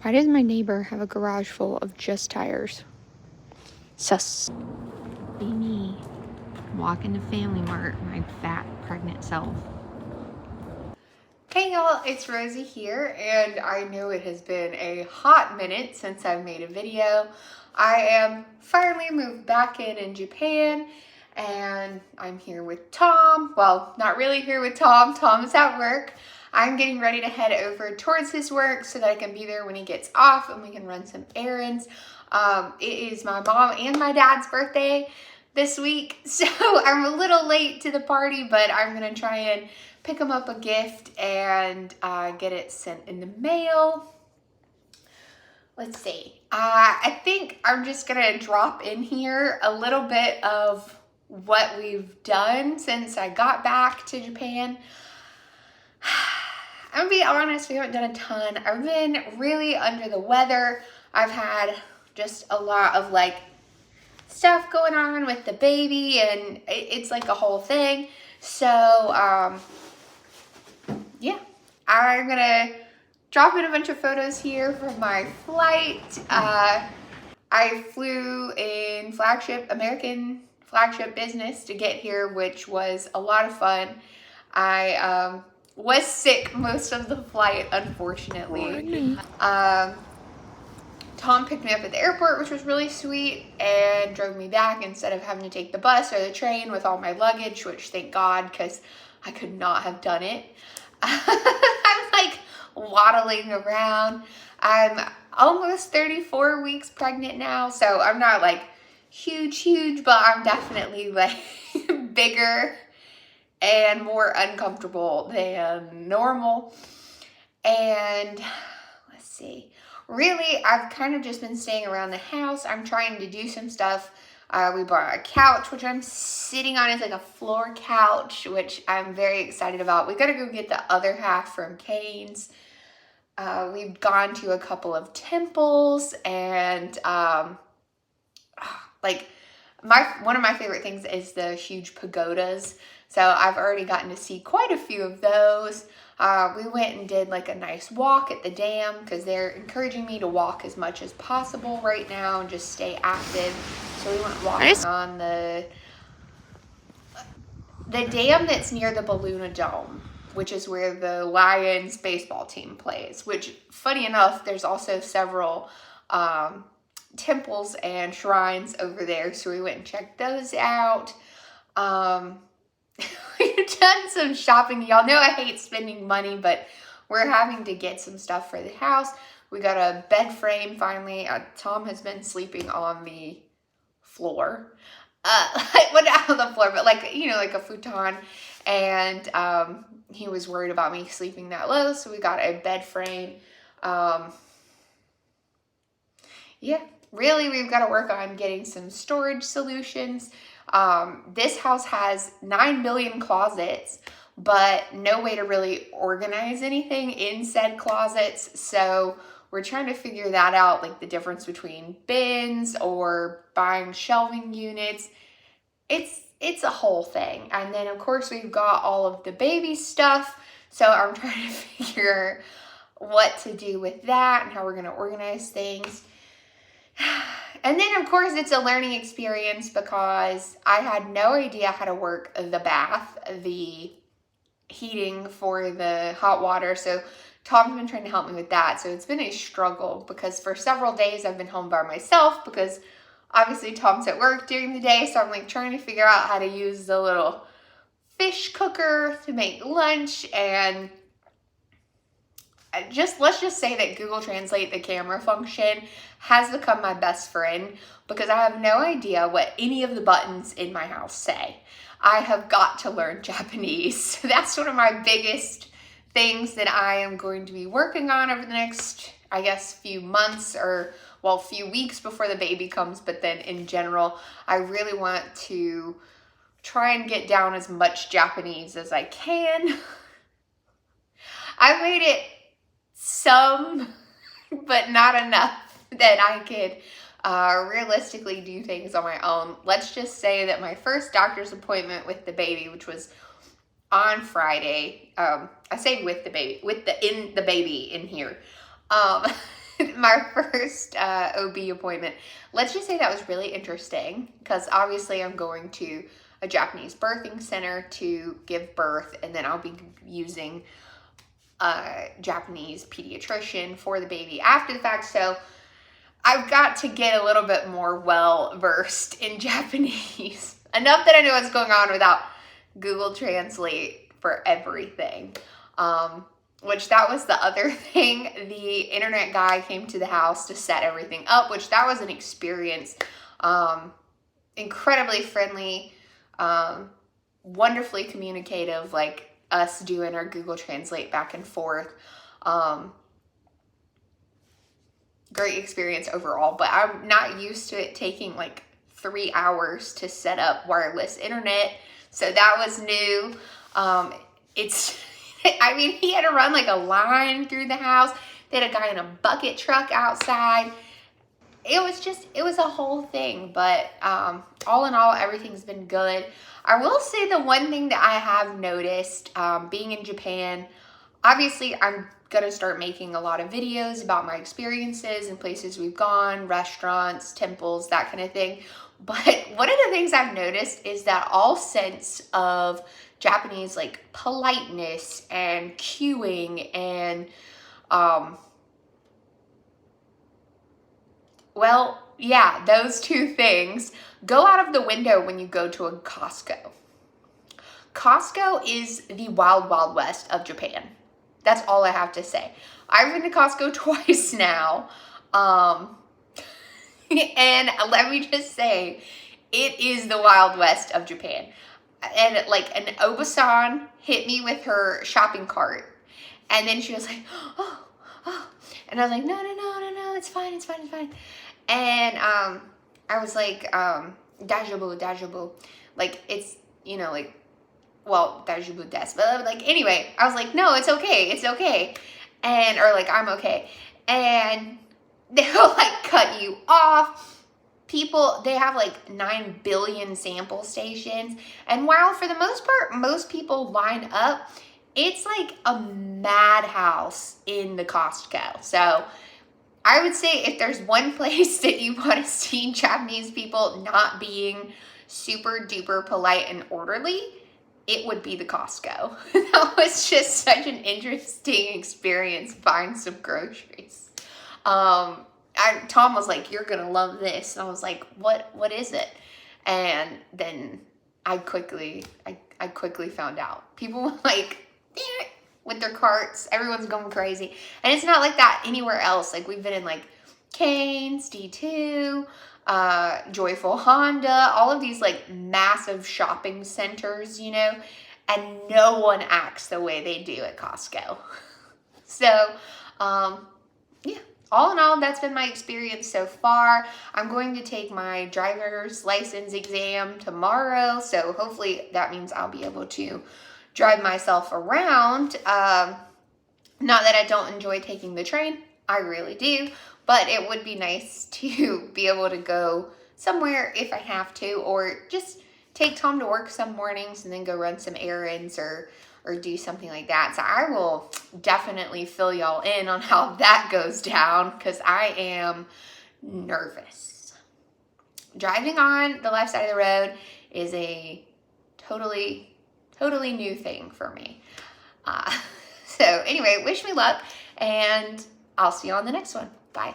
Why does my neighbor have a garage full of just tires? Sus. Be me. Walking to Family Mart, my fat, pregnant self. Hey y'all, it's Rosie here, and I know it has been a hot minute since I've made a video. I am finally moved back in Japan, and I'm here with Tom. Well, not really here with Tom. Tom is at work. I'm getting ready to head over towards his work so that I can be there when he gets off and we can run some errands. It is my mom and my dad's birthday this week, so I'm a little late to the party, but I'm gonna try and pick them up a gift and get it sent in the mail. Let's see. I think I'm just gonna drop in here a little bit of what we've done since I got back to Japan. I'm gonna be honest, we haven't done a ton. I've been really under the weather. I've had just a lot of like stuff going on with the baby, and it's like a whole thing. So yeah, I'm gonna drop in a bunch of photos here from my flight. I flew in American flagship business to get here, which was a lot of fun. I was sick most of the flight, unfortunately. Tom picked me up at the airport, which was really sweet, and drove me back instead of having to take the bus or the train with all my luggage, which thank God, because I could not have done it. I'm like waddling around. I'm almost 34 weeks pregnant now, so I'm not like huge, but I'm definitely like bigger and more uncomfortable than normal. And let's see. Really, I've kind of just been staying around the house. I'm trying to do some stuff. We bought a couch, which I'm sitting on. It's like a floor couch, which I'm very excited about. We got to go get the other half from Cane's. We've gone to a couple of temples, and like one of my favorite things is the huge pagodas. So I've already gotten to see quite a few of those. We went and did like a nice walk at the dam because they're encouraging me to walk as much as possible right now and just stay active. So we went walking on the dam that's near the Balluna Dome, which is where the Lions baseball team plays, which funny enough, there's also several temples and shrines over there. So we went and checked those out. We've done some shopping. Y'all know I hate spending money, but we're having to get some stuff for the house. We got a bed frame finally. Tom has been sleeping on the floor. Well, not on the floor, but like, you know, like a futon. And he was worried about me sleeping that low, so we got a bed frame. Yeah, really, we've got to work on getting some storage solutions. This house has 9 billion closets, but no way to really organize anything in said closets. So we're trying to figure that out, like the difference between bins or buying shelving units. It's a whole thing. And then of course we've got all of the baby stuff. So I'm trying to figure what to do with that and how we're going to organize things. And then, of course, it's a learning experience because I had no idea how to work the bath, the heating for the hot water. So Tom's been trying to help me with that. So it's been a struggle because for several days I've been home by myself because obviously Tom's at work during the day. So I'm like trying to figure out how to use the little fish cooker to make lunch, and let's just say that Google Translate, the camera function, has become my best friend because I have no idea what any of the buttons in my house say. I have got to learn Japanese. So that's one of my biggest things that I am going to be working on over the next, I guess, few months or, well, few weeks before the baby comes. But then in general, I really want to try and get down as much Japanese as I can. I made it some, but not enough that I could realistically do things on my own. Let's just say that my first doctor's appointment with the baby, which was on Friday, I say with the baby, with the baby in here. My my first OB appointment. Let's just say that was really interesting because obviously I'm going to a Japanese birthing center to give birth, and then I'll be using a Japanese pediatrician for the baby after the fact. So I've got to get a little bit more well versed in Japanese. Enough that I know what's going on without Google Translate for everything. Which that was the other thing. The internet guy came to the house to set everything up, which that was an experience. Incredibly friendly, wonderfully communicative, like us doing our Google Translate back and forth. Great experience overall, but I'm not used to it taking like 3 hours to set up wireless internet. So that was new. I mean, he had to run like a line through the house. They had a guy in a bucket truck outside. It was a whole thing, but all in all, everything's been good. I will say the one thing that I have noticed being in Japan, obviously I'm going to start making a lot of videos about my experiences and places we've gone, restaurants, temples, that kind of thing. But one of the things I've noticed is that all sense of Japanese like politeness and queuing and well, yeah, those two things go out of the window when you go to a Costco. Costco is the wild, wild west of Japan. That's all I have to say. I've been to Costco twice now. And let me just say, it is the wild west of Japan. And like an Obasan hit me with her shopping cart. And then she was like, oh. And I was like, no, it's fine. And I was like, daijoubu. Like, it's, you know, like, well, daijoubu desu. But like, anyway, I was like, no, it's okay. And, or like, I'm okay. And they'll like cut you off. People, they have like 9 billion sample stations. And while for the most part, most people line up, it's like a madhouse in the Costco. So I would say if there's one place that you want to see Japanese people not being super duper polite and orderly, it would be the Costco. That was just such an interesting experience buying some groceries. Tom was like, you're gonna love this. And I was like, what is it? And then I quickly found out. People were like, with their carts, everyone's going crazy. And it's not like that anywhere else. Like we've been in like Cane's, D2, Joyful Honda, all of these like massive shopping centers, you know, and no one acts the way they do at Costco. So, yeah. All in all, that's been my experience so far. I'm going to take my driver's license exam tomorrow, so hopefully that means I'll be able to drive myself around. Not that I don't enjoy taking the train, I really do, but it would be nice to be able to go somewhere if I have to, or just take Tom to work some mornings and then go run some errands or do something like that. So I will definitely fill y'all in on how that goes down because I am nervous. Driving on the left side of the road is a totally new thing for me. So anyway, wish me luck and I'll see you on the next one. Bye.